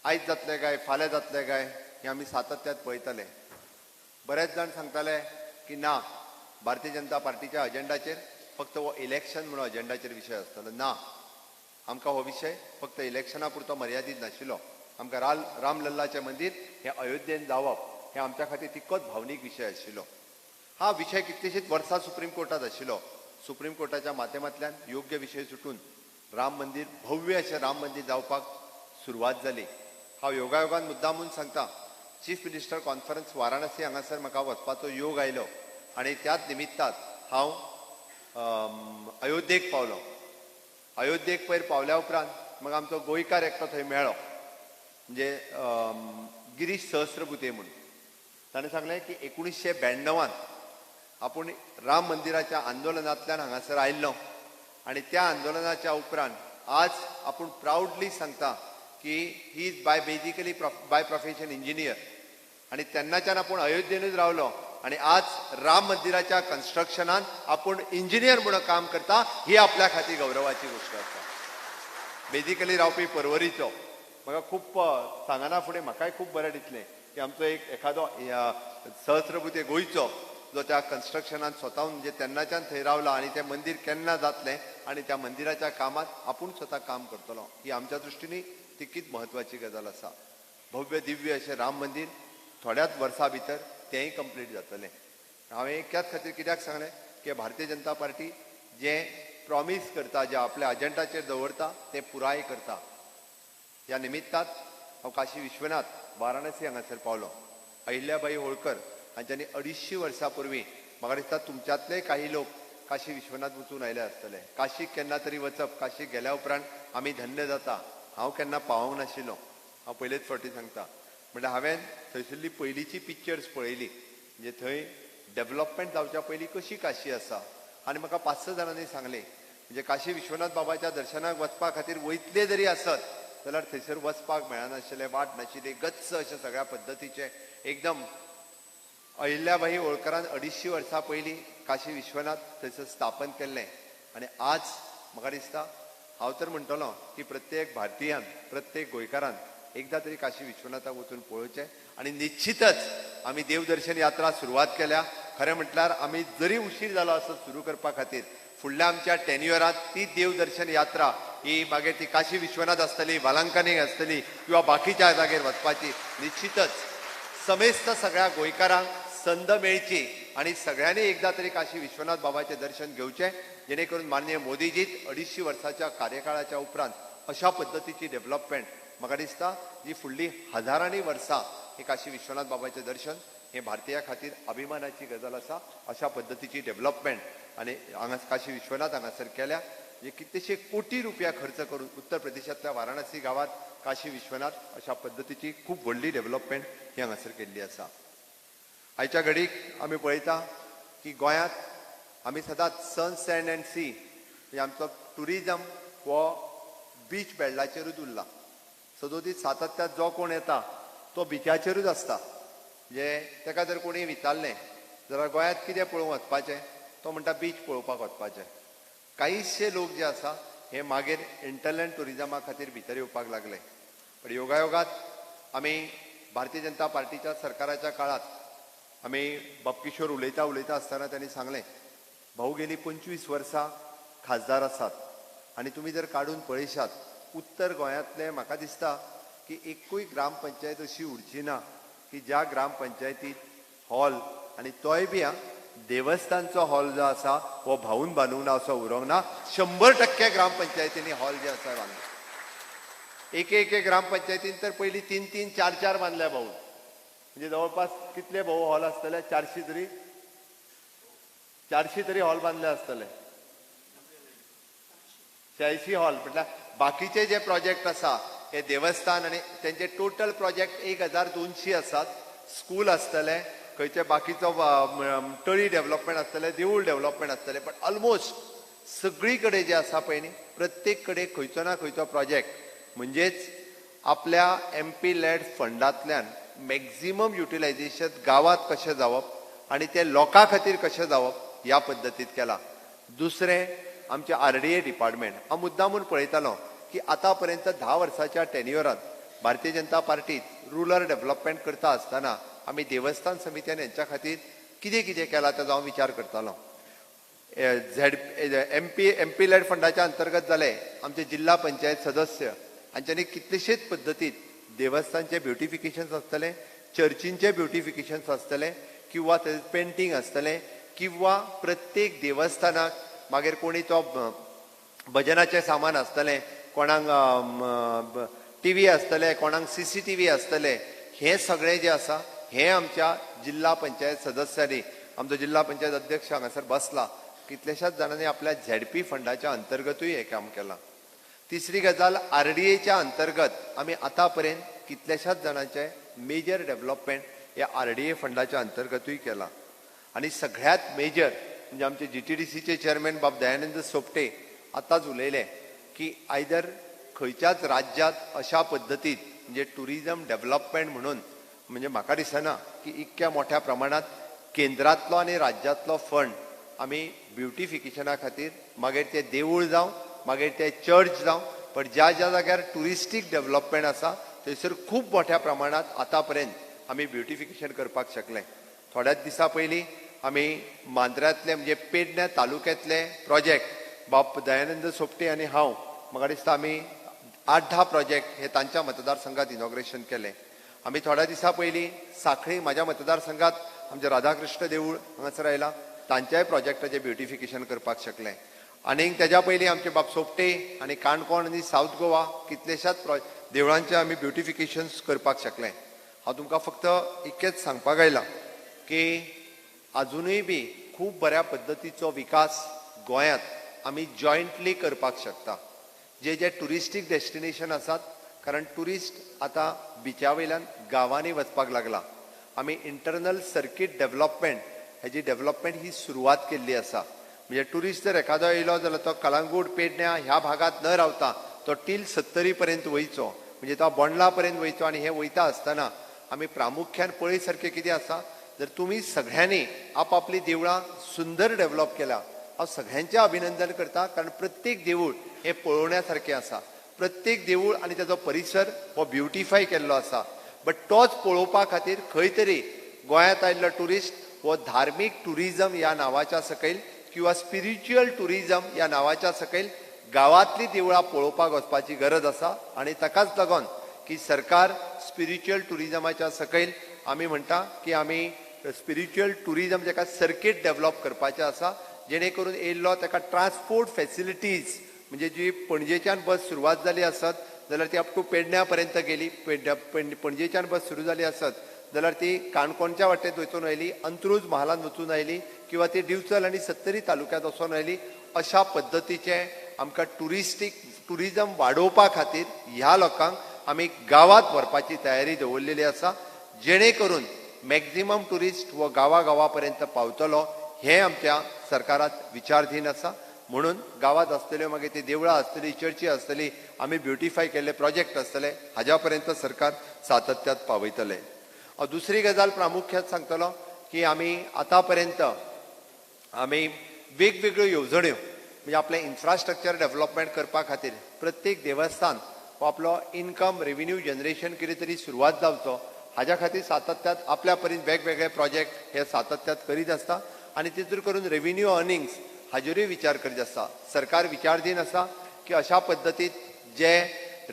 आयज जातलें काय फाल्यां जातलें काय हें आमी सातत्यात पळयतले. बरेच जाण सांगताले की ना, भारतीय जनता पार्टीच्या अजेंडाचेर फक्त हो इलेक्शन म्हणून अजेंडाचेर विशय आसतलो. ना, आमकां हो विशय फक्त इलेक्शना पुरतो मर्यादीत नाशिल्लो. आमकां रामलल्लाचें मंदीर हें अयोध्येन जावप हें आमच्या खातीर तितकोच भावनीक विशय आशिल्लो. हा विशय कितलींशींच वर्सां सुप्रीम कोर्टात आशिल्लो. सुप्रीम कोर्टाच्या माध्यमांतल्यान योग्य विशय सुटून राम मंदीर, भव्य अशें राम मंदीर जावपाक सुरवात जाली. हांव योगायोगान मुद्दामून सांगता, चीफ मिनिस्टर कॉन्फरन्स वाराणसी हांगासर म्हाका वचपाचो योग आयलो आनी त्याच निमित्तात हांव अयोध्येक पावलो. अयोध्येक पयर पावल्या उपरांत म्हाका आमचो गोंयकार एकटो थंय मेळ्ळो, म्हणजे गिरीश सहस्रबुते म्हणून. ताणें सांगलें की 1992 आपूण राम मंदिराच्या आंदोलनांतल्यान हांगासर आयिल्लो आनी त्या आंदोलनाच्या उपरांत आज आपूण प्राउडली सांगता की he is basically by profession engineer आनी तेन्नाच्यान आपूण अयोध्येनूच रावलो आनी आज राम मंदिराच्या कन्स्ट्रक्शनान आपूण इंजिनियर म्हणून काम करता. ही आपल्या खातीर गौरवाची गोष्ट आसा. बेजिकली रावपी परवरीचो. म्हाका खूब सांगना फुडें म्हाकाय खूब बरें दिसलें की आमचो एखादो सहस्रबुते गोंयचो जो त्या कन्स्ट्रक्शनान स्वताहून म्हणजे तेन्नाच्यान थंय रावला आनी तें मंदीर केन्ना जातलें आनी त्या मंदिराच्या कामात आपूण स्वता काम करतलो. ही आमच्या दृश्टीनी तितकीच म्हत्वाची गजाल आसा. भव्य दिव्य अशें राम मंदीर थोड्याच वर्सां भितर तेंय कंप्लीट जातलें. हांवें त्याच खातीर कित्याक सांगलें की भारतीय जनता पार्टी जें प्रॉमीस करता, जें आपल्या अजेंडाचेर दवरता तें पुराय करता. ह्या निमित्तात हांव काशी विश्वनाथ वाराणसी हांगासर पावलो. अहिल्याबाई होळकर हांच्यांनी 250 वर्सां पूर्वी म्हाका दिसता तुमच्यांतले काही लोक काशी विश्वनाथ वचून आयले आसतले. काशीक केन्ना तरी वचप, काशीक गेल्या उपरांत आमी धन्य जाता. हांव केन्ना पावोंक नाशिल्लो, हांव पयलेच फावटी सांगता. म्हणजे हांवें थंयसरली पयलींची पिक्चर्स पळयली, म्हणजे थंय डेव्हलपमेंट जावच्या पयलीं कशी काशी आसा. आनी म्हाका 5-6 जाणांनी सांगलें म्हणजे काशी विश्वनाथ बाबाच्या दर्शनाक वचपा खातीर वयतले जरी आसत जाल्यार थंयसर वचपाक मेळनाशिल्लें, वाट नाशिल्ली, गच्च अशें सगळ्या पद्दतीचें एकदम. अहिल्याबाई होळकरान 250 वर्सां पयलीं काशी विश्वनाथ थंयसर स्थापन केल्लें आनी आज म्हाका दिसता हांव तर म्हणटलों की प्रत्येक भारतीयान, प्रत्येक गोंयकारान एकदा तरी काशी विश्वनाथाक वचून पळोवचें. आनी निश्चितच आमी देवदर्शन यात्रा सुरवात केल्या. खरें म्हटल्यार आमी जरी उशीर जालो आसत सुरू करपा खातीर, फुडल्या आमच्या टेन्युअरांत ती देवदर्शन यात्रा ही मागीर ती काशी विश्वनाथ आसतली, वालांकनीक आसतली किंवा बाकीच्या जागेर वचपाची, निश्चितच समेस्त सगळ्या गोंयकारांक संद मेळची आनी सगळ्यांनी एकदा तरी काशी विश्वनाथ बाबाचें दर्शन घेवचें, जेणे करून माननीय मोदीजीत 250 वर्साच्या कार्यकाळाच्या उपरांत अशा पद्दतीची डेव्हलपमेंट म्हाका दिसता जी फुडलीं हजारांनी वर्सां हे काशी विश्वनाथ बाबाचें दर्शन हे भारतीया खातीर अभिमानाची गजाल आसा. अशा पद्दतीची डेव्हलपमेंट आनी हांगा काशी विश्वनाथ हांगासर केल्या. जे कितलेशे कोटी रुपया खर्च करून उत्तर प्रदेशांतल्या वाराणसी गांवांत काशी विश्वनाथ अशा पद्दतीची खूब व्हडली डेव्हलपमेंट ही हांगासर केल्ली आसा. आयच्या घडीक आमी पळयता की गोंयांत आमी सदांच सन, सँड एंड सी म्हणजे आमचो टुरिजम हो बीच बेल्डाचेरूच उरला. सदोदीत सातत्यात जो कोण येता तो बिचाचेरूच आसता. म्हणजे ताका जर कोणी विचारलें जाल्यार गोंयांत कितें पळोवंक वचपाचें, तो म्हणटा बीच पळोवपाक वचपाचें. कांयशे लोक जे आसा हे मागीर इंटरलँड टुरिजमा खातीर भितर येवपाक लागले. पण योगायोगात आमी भारतीय जनता पार्टीच्या सरकाराच्या काळात आमी बापकिशोर उलयता आसतना त्यांनी सांगलें, भाऊ गेली 25 वर्सां खासदार आसात आनी तुमी जर काडून पळयशात उत्तर गोंयांतले म्हाका दिसता की एकूय ग्रामपंचायत अशी उरची ना की ज्या ग्रामपंचायतीत हॉल आनी तोय बी देवस्थानचो हॉल जो आसा हो भाऊन बांदूंक ना असो उरोंक ना. 100% ग्रामपंचायतींनी हॉल जे आसा बांदले. एक ग्रामपंचायतीन तर पयलीं 3-3, 4-4 बांदल्या भाऊ. म्हणजे जवळपास कितले भाऊ हॉल आसतले? 400 तरी हॉल बांदले आसतले. 86 हॉल. म्हटल्यार बाकीचे जे प्रोजेक्ट आसा हे देवस्थान आनी तेंचे टोटल प्रोजेक्ट 1200 आसात. स्कूल आसतले, खंयचे बाकीचो तळी डेव्हलपमेंट आसतले, देवूळ डेव्हलपमेंट आसतले. पण ऑलमोस्ट सगळी कडेन जे आसा पळय न्ही, प्रत्येक कडेन खंयचो ना खंयचो प्रोजेक्ट म्हणजेच आपल्या MP लेड फंडांतल्यान मॅक्झिमम युटिलायझेशन गावात कशें जावप आणि ते लोकां खातीर कशें जावप ह्या पद्दतीत केला. दुसरें आमचे RDA डिपार्टमेंट हांव मुद्दामून पळयतालो की आतां पर्यंत 10 वर्साच्या टेन्युअरांत भारतीय जनता पार्टीत रूरल डेव्हलपमेंट करता आसतना आमी देवस्थान समित्यान यांच्या खातीर कितें कितें केलां ताचो हांव विचार करतालो. MP लेड फंडाच्या अंतर्गत जाले आमचे जिल्हा पंचायत सदस्य हांच्यांनी कितलेशेच पद्दतीत देवस्थानचे ब्युटिफिकेशन्स आसतले, चर्चींचे ब्युटिफिकेशन्स आसतले किंवा पेंटिंग आसतले किंवा प्रत्येक देवस्थानाक मागीर कोणी तो भजनाचें सामान आसतलें, कोणाक TV आसतले, कोणाक CCTV आसतले, हे सगळें जें आसा हें आमच्या जिल्हा पंचायत सदस्यांनी, आमचो जिल्हा पंचायत अध्यक्ष हांगासर बसला, कितल्याशाच जाणांनी आपल्या ZP फंडाच्या अंतर्गतूय हें काम केलां. तिसरी गजाल RDAच्या अंतर्गत आमी आतां पर्यंत कितल्याशाच जाणांचे मेजर डेव्हलपमेंट ह्या RDA फंडाच्या अंतर्गतूय केलां. आनी सगळ्यात मेजर म्हणजे आमचे GTDCचे चेअरमॅन बाब दयानंद सोपटे आतांच उलयले की आयदर खंयच्याच राज्यांत अशा पद्दतीत म्हणजे टुरिझम डेव्हलपमेंट म्हणून म्हणजे म्हाका दिसना की इतक्या मोठ्या प्रमाणात केंद्रांतलो आनी राज्यांतलो फंड आमी ब्युटिफिकेशना खातीर मागीर ते देवूळ जावं मागीर ते चर्च जावं पण ज्या ज्या जाग्यार टुरिस्टीक डेव्हलपमेंट आसा थंयसर खूब मोठ्या प्रमाणात आतां पर्यंत आमी ब्युटिफिकेशन करपाक शकले. थोड्याच दिसा पयलीं आमी मांद्र्यांतले म्हणजे पेडण्या तालुक्यांतले प्रोजेक्ट बाब दयानंद सोपटे आनी हांव म्हाका दिसता आमी 8-10 प्रोजेक्ट हे तांच्या मतदारसंघात इनॉग्रेशन केले. आमी थोड्या दिसा पयलीं सांखळी म्हाज्या मतदारसंघात आमचे राधाकृष्ण देवूळ हांगासर आयला, तांच्याय प्रोजेक्टाचें ब्युटिफिकेशन करपाक शकले. आनीक तेज्या पयलीं आमचे बाब सोपटे आनी काणकोण आनी सावथ गोवा कितलेशाच देवळांचे आमी ब्युटिफिकेशन्स करपाक शकले. हांव तुमकां फक्त इतकेंच सांगपाक आयलां की अजुनूय बी खूब बऱ्या पद्दतीचो विकास गोंयांत आमी जॉयंटली करपाक शकता. जे जे टुरिस्टीक डेस्टिनेशन आसात, कारण टुरिस्ट आतां बिचा वयल्यान गांवांनी वचपाक लागला. आमी इंटरनल सर्कीट डेव्हलपमेंट हेजी डेव्हलपमेंट ही सुरवात केल्ली आसा. म्हणजे टुरिस्ट जर एखादो येयलो जाल्यार तो कलंगूट पेडण्या ह्या भागात न रावता तो टील 70 पर्यंत वयचो, म्हणजे तो बोंडला पर्यंत वयचो. आनी हे वयता आसतना आमी प्रामुख्यान पळय सारकें कितें आसा, जर तुमी सगळ्यांनी आपापली देवळां सुंदर डेव्हलप केल्या, हांव सगळ्यांचें अभिनंदन करता. कारण प्रत्येक देवूळ हे पळोवण्या सारकें आसा. प्रत्येक देवूळ आनी ताचो परिसर हो ब्युटिफाय केल्लो आसा. बट तोच पळोवपा खातीर खंय तरी गोंयांत आयिल्लो टुरिस्ट हो धार्मीक टुरिझम ह्या नांवाच्या सकयल किंवा स्पिरिच्युअल टुरिझम ह्या नांवाच्या सकयल गांवांतलीं देवळां पळोवपाक वचपाची गरज आसा. आनी ताकाच लागून की सरकार स्पिरिच्युअल टुरिझमाच्या सकयल आमी म्हणटा की आमी स्पिरिच्युअल टुरिझम जेका सर्कीट डेव्हलप करपाचें आसा, जेणे करून येयल्लो ताका ट्रान्सपोर्ट फॅसिलिटीज म्हणजे जी पणजेच्यान बस सुरवात जाली आसत जाल्यार ती अप टू पेडण्या पर्यंत गेली, पणजेच्यान बस सुरू जाली आसत जाल्यार ती काणकोणच्या वाटेन वचून आयली, अंत्रूज महालांत वचून आयली किंवा ती दिवचल आनी सत्तरी तालुक्यांत वचून आयली. अशा पद्दतीचें आमकां टुरिझम वाडोवपा खातीर ह्या लोकांक आमी गांवांत व्हरपाची तयारी दवरलेली आसा, जेणे करून मॅक्झिमम टुरिस्ट हो गांवा पर्यंत पावतलो. हे आमच्या सरकारात विचारधीन आसा. म्हणून गांवांत आसतल्यो मागीर ती देवळां आसतली, चर्ची आसतली, आमी ब्युटिफाय केल्ले प्रोजेक्ट आसतले, हाज्या पर्यंत सरकार सातत्यात पावयतले. दुसरी गजाल प्रामुख्यान सांगतलो की आमी आतां पर्यंत आमी वेगवेगळ्यो येवजण्यो म्हणजे आपलें इन्फ्रास्ट्रक्चर डेव्हलपमेंट करपा खातीर प्रत्येक देवस्थान हो आपलो इन्कम रेव्हेन्यू जनरेशन कितें तरी सुरवात जावचो हाज्या खातीर सातत्यात आपल्या परीन वेगवेगळे प्रोजेक्ट हे सातत्यात करीत आसता. आनी तितून करून रेव्हेन्यू अर्निंग्स हाजेरूय विचार करीत आसता. सरकार विचारधीन आसा की अशा पद्दतीत जे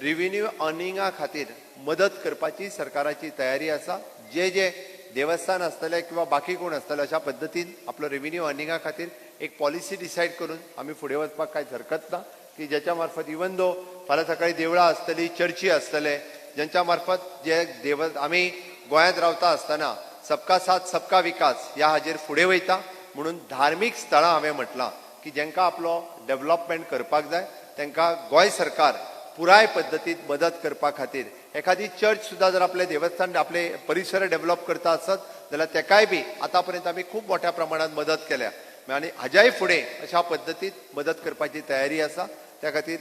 रेव्हेन्यू अर्निंगा खातीर मदत करपाची सरकाराची तयारी आसा. जे जे देवस्थान आसतले किंवा बाकी कोण आसतले अशा पद्दतीन आपलो रेव्हेन्यू अर्निंगा खातीर एक पॉलिसी डिसायड करून आमी फुडें वचपाक कांय हरकत ना की ज्याच्या मार्फत इवन दो फाल्यां सकाळी देवळां आसतली, चर्ची आसतले, ज्यांच्या मार्फत जे आमी गोंयांत रावता आसतना सबका साथ सबका विकास ह्या हाजेर फुडें वयता. म्हणून धार्मीक स्थळां हांवें म्हटलां की जेंकां आपलो डेव्हलपमेंट करपाक जाय तांकां गोंय सरकार पुराय पद्दतीत मदत करपा खातीर एखादी चर्च सुद्दां जर आपले देवस्थान आपले परिसर डेव्हलप करता आसत जाल्यार तेकाय बी आतां पर्यंत आमी खूब मोठ्या प्रमाणात मदत केल्या. आनी हाज्याय फुडें अशा पद्दतीत मदत करपाची तयारी आसा. त्या खातीर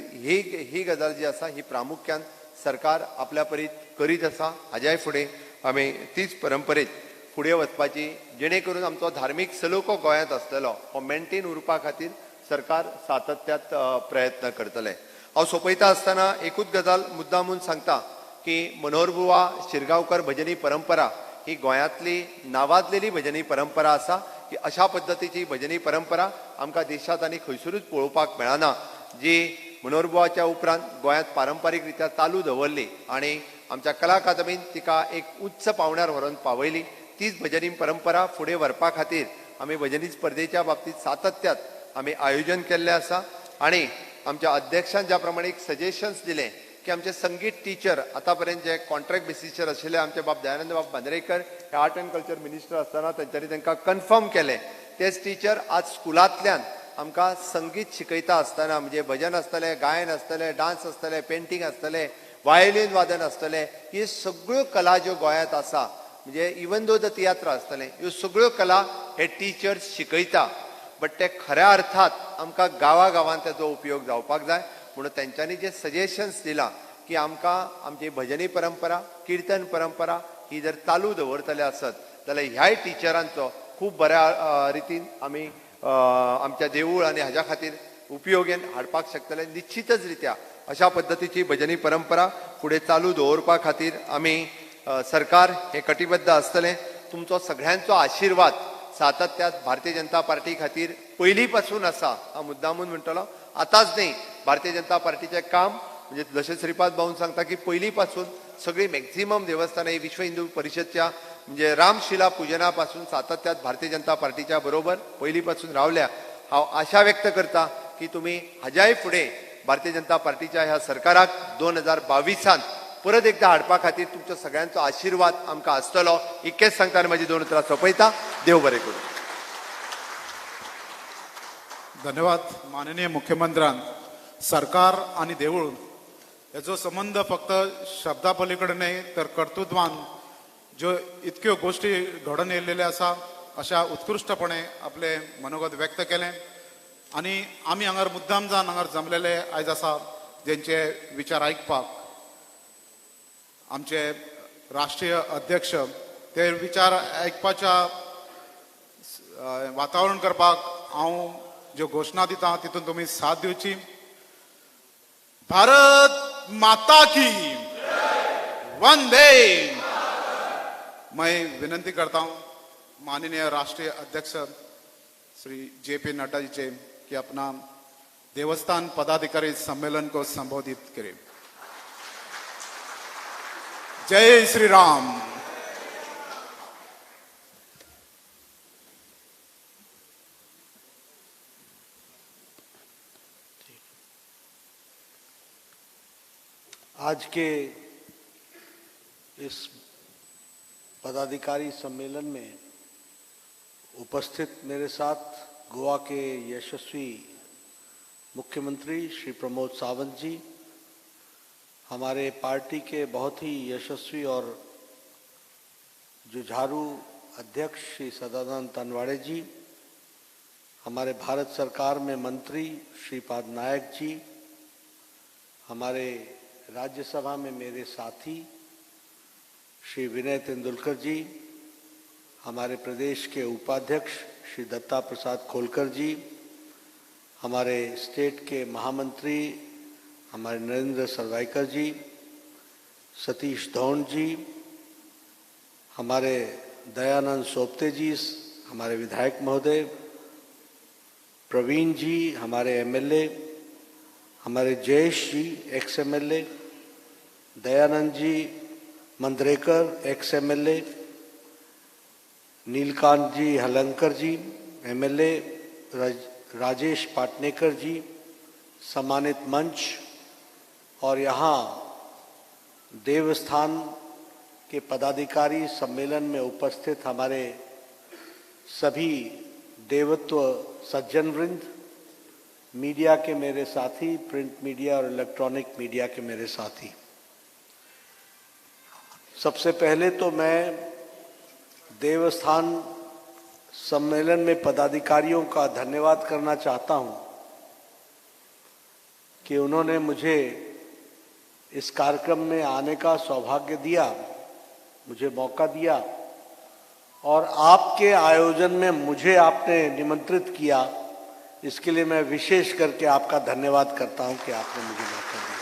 ही गजाल जी आसा ही प्रामुख्यान सरकार आपल्या परीत करीत आसा. हाज्याय फुडें आमी तीच परंपरेत फुडें वचपाची, जेणे करून आमचो धार्मीक सलोखो गोंयांत आसलेलो हो मेंटेन उरपा खातीर सरकार सातत्यात प्रयत्न करतले. हांव सोंपयता आसतना एकूच गजाल मुद्दामून सांगता की मनोहर बुवा शिरगांवकर भजनी परंपरा ही गोंयांतली नावाजलेली भजनी परंपरा आसा की अशा पद्दतीची भजनी परंपरा आमकां देशांत आनी खंयसरूच पळोवपाक मेळना, जी मनोहर बुवाच्या उपरांत गोंयांत पारंपारीक रित्या चालू दवरली आनी आमच्या कला अकादमीन तिका एक उच्च पांवड्यार व्हरून पावयली. तीच भजनी परंपरा फुडें व्हरपा खातीर आमी भजनी स्पर्धेच्या बाबतींत सातत्यात आमी आयोजन केल्लें आसा. आनी आमच्या अध्यक्षान ज्या प्रमाणे एक सजेशन्स दिले की आमचे संगीत टीचर आतां पर्यंत जे कॉन्ट्रॅक्ट बेसिसचेर आशिल्ले आमचे बाब दयानंद बाब बांद्रेकर हे आर्ट एंड कल्चर मिनिस्टर आसतना तेंच्यांनी तांकां कन्फर्म केलें. तेच टीचर आज स्कुलांतल्यान आमकां संगीत शिकयता आसतना म्हणजे भजन आसतलें, गायन आसतलें, डान्स आसतलें, पेंटींग आसतलें, वायोलीन वादन आसतलें, ही सगळ्यो कला ज्यो गोंयांत आसा म्हणजे इवन दो द तियात्र आसतलें, ह्यो सगळ्यो कला हे टिचर्स शिकयता. बट ते खऱ्या अर्थात आमकां गांवागांवांत तेजो उपयोग जावपाक जाय. म्हणून तेंच्यांनी जे सजेशन्स दिलां की आमकां आमची भजनी परंपरा, कीर्तन परंपरा ही जर चालू दवरतले आसत जाल्यार ह्याय टिचरांचो खूब बऱ्या रितीन आमी आमच्या देवूळ आनी हाज्या खातीर उपयोगेन हाडपाक शकतले. निश्चितच रित्या अशा पद्दतीची भजनी परंपरा फुडें चालू दवरपा खातीर आमी सरकार हे कटिबद्ध आसतलें. तुमचो सगळ्यांचो आशिर्वाद सातत्यात भारतीय जनता पार्टी खातीर पयलीं पासून आसा. हांव मुद्दामून म्हणटलो, आतांच न्ही, भारतीय जनता पार्टीचें काम म्हणजे जशें श्रीपाद भाऊन सांगता की पयलीं पासून सगळी मॅक्झिमम देवस्थानां ही विश्व हिंदू परिषदच्या म्हणजे रामशिला पुजना पासून सातत्यात भारतीय जनता पार्टीच्या बरोबर पयलीं पासून रावल्या. हांव आशा व्यक्त करता की तुमी हाज्याय फुडें भारतीय जनता पार्टीच्या ह्या सरकाराक 2022 परत एकदा हाडपा खातीर तुमचो सगळ्यांचो आशिर्वाद आमकां आसतलो. इतकेंच सांगता आनी म्हजी 2 उतरां सोंपयता. देव बरें करूं. धन्यवाद. माननीय मुख्यमंत्र्यान सरकार आणि देऊळ याचो संबंध फक्त शब्दा पलीकडे न्ही तर कर्तृत्वान ज्यो इतक्यो गोष्टी घडून येयलेल्यो आसा अशा उत्कृष्टपणे आपले मनोगत व्यक्त केलें. आणि आमी हांगार मुद्दाम जावन हांगार जमलेले आयज आसा जेंचे विचार आयकपाक. आमचे राष्ट्रीय अध्यक्ष ते विचार आयकपाच्या वातावरण करपाक हांव ज्यो घोशणा दिता तितून तुमी साथ दिवची. भारत माता की वंदे. मैं विनंती करता हूं माननीय राष्ट्रीय अध्यक्ष श्री JP नड्डा जी से कि अपना देवस्थान पदाधिकारी सम्मेलन को संबोधित करें. जय श्री राम. आज के इस पदाधिकारी सम्मेलन में उपस्थित मेरे साथ गोवा के यशस्वी मुख्यमंत्री श्री प्रमोद सावंत जी, हमारे पार्टी के बहुत ही यशस्वी और जुझारू अध्यक्ष श्री सदानंद तनवाड़े जी, हमारे भारत सरकार में मंत्री श्रीपाद नायक जी, हमारे राज्यसभा में मेरे साथी श्री विनय तेंदुलकर जी, हमारे प्रदेश के उपाध्यक्ष श्री दत्ता प्रसाद खोलकर जी, हमारे स्टेट के महामंत्री हमारे नरेंद्र सरवाईकर जी, सतीश धौन जी, हमारे दयानंद सोपते जी, हमारे विधायक महोदय, प्रवीण जी हमारे MLA, हमारे जयेश जी x MLA, Dayanand ji मंद्रेकर x MLA, Nilkanth जी हलंकर जी MLA, राजेश पाटनेकर जी सम्मानित मंच और यहाँ देवस्थान के पदाधिकारी सम्मेलन में उपस्थित हमारे सभी देवत्व सज्जन वृंद, मीडिया के मेरे साथी, प्रिंट मीडिया और इलेक्ट्रॉनिक मीडिया के मेरे साथी, सबसे पहले तो मैं देवस्थान सम्मेलन में पदाधिकारियों का धन्यवाद करना चाहता हूं कि उन्होंने मुझे इस कार्यक्रम में आने का सौभाग्य दिया, मुझे मौका दिया और आपके आयोजन में मुझे आपने निमंत्रित किया, इसके लिए मैं विशेष करके आपका धन्यवाद करता हूं कि आपने मुझे मौका दिया।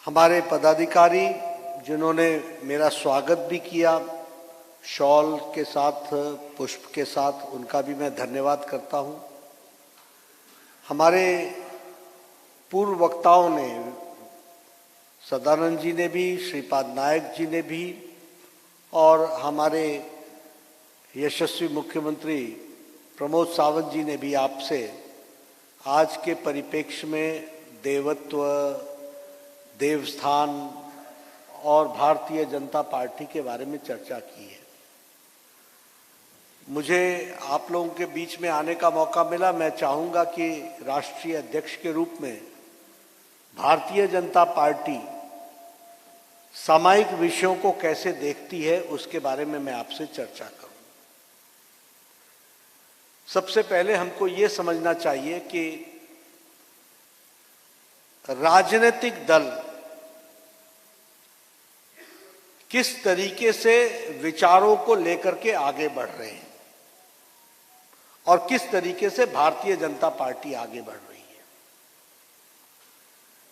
हमारे पदाधिकारी जिन्होंने मेरा स्वागत भी किया शॉल के साथ, पुष्प के साथ, उनका भी मैं धन्यवाद करता हूं। हमारे पूर्व वक्ताओं ने, सदानंद जी ने भी, श्रीपाद नायक जी ने भी और हमारे यशस्वी मुख्यमंत्री प्रमोद सावंत जी ने भी आपसे आज के परिप्रेक्ष्य में देवत्व, देवस्थान और भारतीय जनता पार्टी के बारे में चर्चा की है। मुझे आप लोगों के बीच में आने का मौका मिला। मैं चाहूंगा कि राष्ट्रीय अध्यक्ष के रूप में भारतीय जनता पार्टी सामायिक विषयों को कैसे देखती है उसके बारे में मैं आपसे चर्चा करूं। सबसे पहले हमको ये समझना चाहिए कि राजनीतिक दल किस तरीके से विचारों को लेकर के आगे बढ़ रहे हैं और किस तरीके से भारतीय जनता पार्टी आगे बढ़ रही है।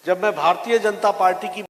जब मैं भारतीय जनता पार्टी की